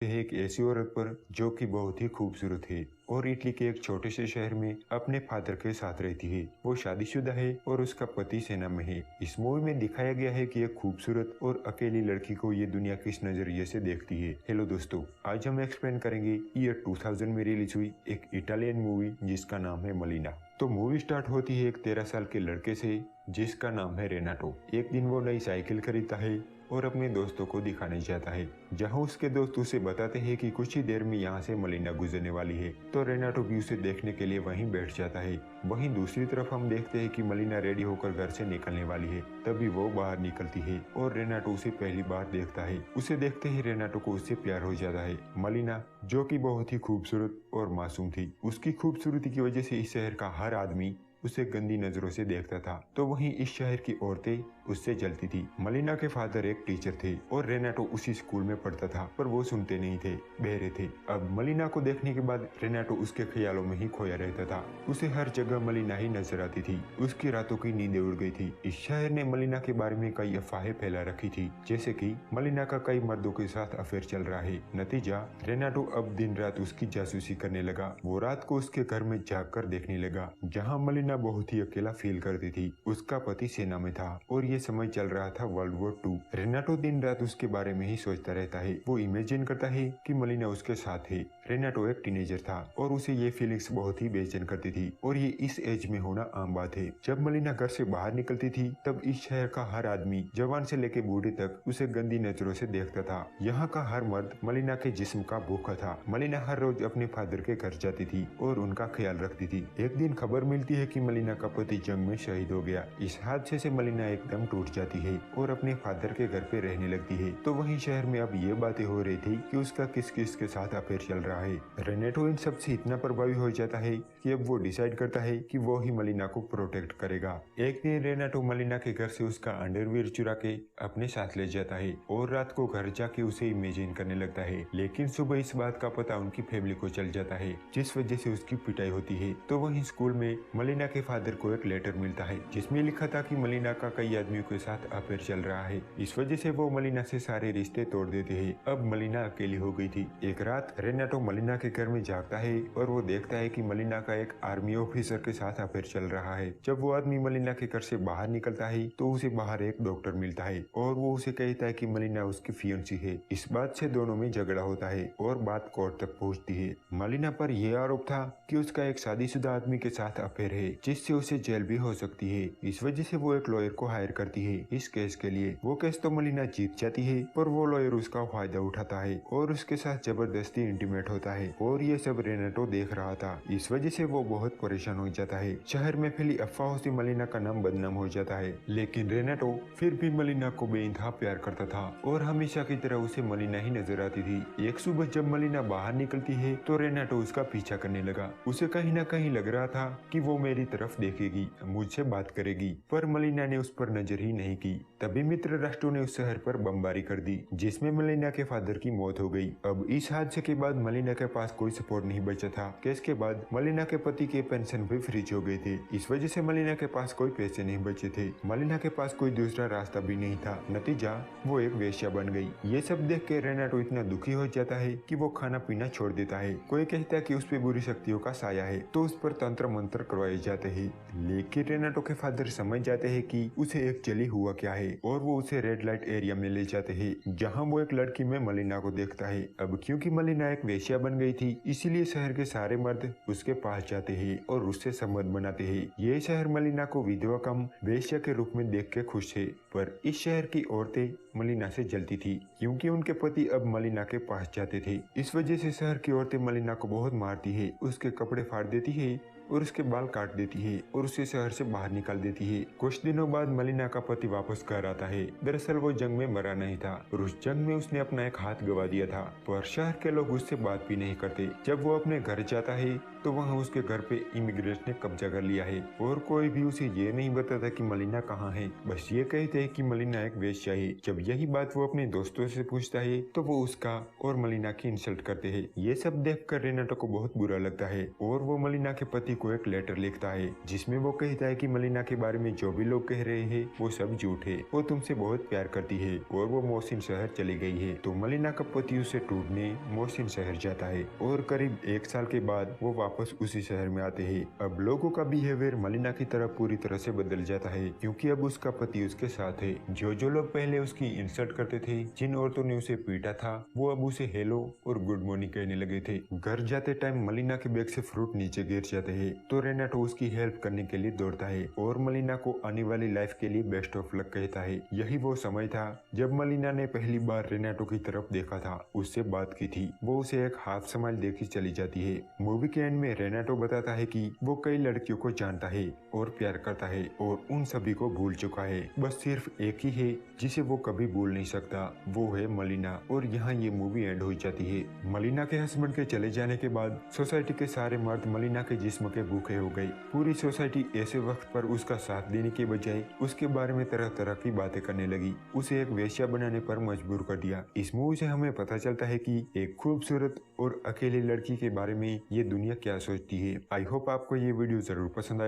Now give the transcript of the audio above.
है एक ऐसी औरत पर जो कि बहुत ही खूबसूरत है और इटली के एक छोटे से शहर में अपने फादर के साथ रहती है। वो शादीशुदा है और उसका पति सेना में है। इस मूवी में दिखाया गया है कि एक खूबसूरत और अकेली लड़की को ये दुनिया किस नजरिए से देखती है। हेलो दोस्तों, आज हम एक्सप्लेन करेंगे ईयर 2000 में रिलीज हुई एक इटालियन मूवी जिसका नाम है मलिना। तो मूवी स्टार्ट होती है एक 13 साल के लड़के से जिसका नाम है रेनाटो। एक दिन वो नई साइकिल खरीदता है और अपने दोस्तों को दिखाने जाता है, जहां उसके दोस्त उसे बताते हैं कि कुछ ही देर में यहाँ से मलिना गुजरने वाली है। तो रेनाटो भी उसे देखने के लिए वहीं बैठ जाता है। वहीं दूसरी तरफ हम देखते हैं कि मलिना रेडी होकर घर से निकलने वाली है। तभी वो बाहर निकलती है और रेनाटो उसे पहली बार देखता है। उसे देखते ही रेनाटो को उससे प्यार हो जाता है। मलिना जो कि बहुत ही खूबसूरत और मासूम थी, उसकी खूबसूरती की वजह से इस शहर का हर आदमी उसे गंदी नजरों से देखता था। तो वहीं इस शहर की औरतें उससे जलती थी। मलिना के फादर एक टीचर थे और रेनाटो उसी स्कूल में पढ़ता था, पर वो सुनते नहीं थे, बहरे थे। अब मलिना को देखने के बाद रेनाटो उसके ख्यालों में ही खोया रहता था। उसे हर जगह मलिना ही नजर आती थी। उसकी रातों की नींदें उड़ गई थी। इस शहर ने मलिना के बारे में कई अफवाहें फैला रखी थी, जैसे कि मलिना का कई मर्दों के साथ अफेयर चल रहा है। नतीजा, रेनाटो अब दिन रात उसकी जासूसी करने लगा। वो रात को उसके घर में जाग कर देखने लगा, जहाँ मलिना बहुत ही अकेला फील करती थी। उसका पति सेना में था और ये समय चल रहा था वर्ल्ड वॉर 2। रेनाटो दिन रात उसके बारे में ही सोचता रहता है। वो इमेजिन करता है कि मलिना उसके साथ है। रेनाटो एक टीनेजर था और उसे ये फीलिंग्स बहुत ही बेचैन करती थी और ये इस एज में होना आम बात है। जब मलिना घर से बाहर निकलती थी तब इस शहर का हर आदमी, जवान से लेके बूढ़े तक, उसे गंदी नजरों से देखता था। यहाँ का हर मर्द मलिना के जिस्म का भूखा था। मलिना हर रोज अपने फादर के घर जाती थी और उनका ख्याल रखती थी। एक दिन खबर मिलती है कि मलिना का पति जंग में शहीद हो गया। इस हादसे से मलिना एकदम टूट जाती है और अपने फादर के घर पे रहने लगती है। तो वहीं शहर में अब ये बातें हो रही थी कि उसका किस किस के साथ अफेयर चल रहा है। रेनेटो इन सब से इतना प्रभावी हो जाता है कि अब वो डिसाइड करता है कि वो ही मलिना को प्रोटेक्ट करेगा। एक दिन रेनाटो मलिना के घर से उसका अंडरवियर चुरा के अपने साथ ले जाता है और रात को घर जाके उसे इमेजिन करने लगता है। लेकिन सुबह इस बात का पता उनकी फैमिली को चल जाता है, जिस वजह से उसकी पिटाई होती है। तो वहीं स्कूल में मलिना के फादर को एक लेटर मिलता है जिसमें लिखा था कि मलिना का कई आदमियों के साथ अफेयर चल रहा है। इस वजह से वो मलिना से सारे रिश्ते तोड़ देते हैं। अब मलिना अकेली हो गई थी। एक रात रेनाटो मलिना के घर में जागता है और वो देखता है कि मलिना का एक आर्मी ऑफिसर के साथ अफेयर चल रहा है। जब वो आदमी मलिना के घर से बाहर निकलता है तो उसे बाहर एक डॉक्टर मिलता है और वो उसे कहता है कि मलिना उसकी फियांसी है। इस बात से दोनों में झगड़ा होता है और बात कोर्ट तक पहुंचती है। मलिना पर यह आरोप था कि उसका एक शादीशुदा आदमी के साथ अफेयर है, जिससे उसे जेल भी हो सकती है। इस वजह से वो एक लॉयर को हायर करती है इस केस के लिए। वो केस तो मलिना जीत जाती है, पर वो लॉयर उसका फायदा उठाता है और उसके साथ जबरदस्ती इंटीमेट होता है और ये सब रेनाटो देख रहा था। इस वजह से वो बहुत परेशान हो जाता है। शहर में फैली अफवाहों से मलिना का नाम बदनाम हो जाता है, लेकिन रेनाटो फिर भी मलिना को बेइंतहा प्यार करता था और हमेशा की तरह उसे मलिना ही नजर आती थी। एक सुबह जब मलिना बाहर निकलती है तो रेनाटो उसका पीछा करने लगा। उसे कहीं ना कहीं लग रहा था कि वो मेरी तरफ देखेगी, मुझसे बात करेगी, पर मलिना ने उस पर नजर ही नहीं की। तभी मित्र राष्ट्रों ने उस शहर पर बमबारी कर दी, जिसमें मलिना के फादर की मौत हो गई। अब इस हादसे के बाद मलिना के पास कोई सपोर्ट नहीं बचा था। केस के बाद मलिना के पति के पेंशन भी फ्रीज हो गए थे। इस वजह से मलिना के पास कोई पैसे नहीं बचे थे। मलिना के पास कोई दूसरा रास्ता भी नहीं था। नतीजा, वो एक वेश्या बन गई। ये सब देख के रेनाटो इतना दुखी हो जाता है कि वो खाना पीना छोड़ देता है। कोई कहता है कि उस पे बुरी शक्तियों का साया है, तो उस पर तंत्र मंत्र करवाए जाते हैं। लेकिन रेनाटो के फादर समझ जाते हैं कि उसे एक जली हुआ क्या है और वो उसे रेड लाइट एरिया में ले जाते हैं, जहाँ वो एक लड़की में मलिना को देखता है। अब क्योंकि मलिना एक वेश्या बन गई थी, इसीलिए शहर के सारे मर्द उसके पास जाते हैं और उससे संबंध बनाते हैं। ये शहर मलिना को विधवा कम वेश्या के रूप में देख के खुश है, पर इस शहर की औरतें मलिना से जलती थी क्योंकि उनके पति अब मलिना के पास जाते थे। इस वजह से शहर की औरतें मलिना को बहुत मारती है, उसके कपड़े फाड़ देती है और उसके बाल काट देती है और उसे शहर से बाहर निकाल देती है। कुछ दिनों बाद मलिना का पति वापस घर आता है। दरअसल वो जंग में मरा नहीं था और उस जंग में उसने अपना एक हाथ गवा दिया था, पर शहर के लोग उससे बात भी नहीं करते। जब वो अपने घर जाता है तो वहाँ उसके घर पे इमिग्रेशन ने कब्जा कर लिया है और कोई भी उसे ये नहीं बताता कि मलिना कहाँ है। बस ये कहते हैं कि मलिना एक वेश्या है। जब यही बात वो अपने दोस्तों से पूछता है तो वो उसका और मलिना की इंसल्ट करते हैं। ये सब देखकर रेनाटो को बहुत बुरा लगता है और वो मलिना के पति को एक लेटर लिखता है जिसमें वो कहता है कि मलिना के बारे में जो भी लोग कह रहे हैं वो सब झूठ है। वो तुमसे बहुत प्यार करती है और वो मोहसिन शहर चली गई है। तो मलिना का पति उसे ढूंढने मोहसिन शहर जाता है और करीब 1 साल के बाद वो वापस उसी शहर में आते हैं। अब लोगों का बिहेवियर मलिना की तरह पूरी तरह से बदल जाता है क्योंकि अब उसका पति उसके साथ है। जो लोग पहले उसकी इंसल्ट करते थे, जिन औरतों ने उसे पीटा था, वो अब उसे हेलो और गुड मॉर्निंग कहने लगे थे। घर जाते टाइम मलिना के बैग से फ्रूट नीचे गिर जाते हैं तो रेनाटो उसकी हेल्प करने के लिए दौड़ता है और मलिना को आने वाली लाइफ के लिए बेस्ट ऑफ लक कहता है। यही वो समय था जब मलिना ने पहली बार रेनाटो की तरफ देखा था, उससे बात की थी। वो उसे एक हाफ स्माइल देके चली जाती है। मूवी के एंड में रेनाटो बताता है कि वो कई लड़कियों को जानता है और प्यार करता है और उन सभी को भूल चुका है। बस सिर्फ एक ही है जिसे वो कभी भूल नहीं सकता, वो है मलिना। और यहाँ ये मूवी एंड हो जाती है। मलिना के हस्बैंड के चले जाने के बाद सोसाइटी के सारे मर्द मलिना के जिस्म के भूखे हो गए। पूरी सोसाइटी ऐसे वक्त पर उसका साथ देने के बजाय उसके बारे में तरह तरह की बातें करने लगी, उसे एक वेश्या बनाने पर मजबूर कर दिया। इस मूवी से हमें पता चलता है कि एक खूबसूरत और अकेली लड़की के बारे में ये दुनिया क्या सोचती है। आई होप आपको ये वीडियो जरूर पसंद आए।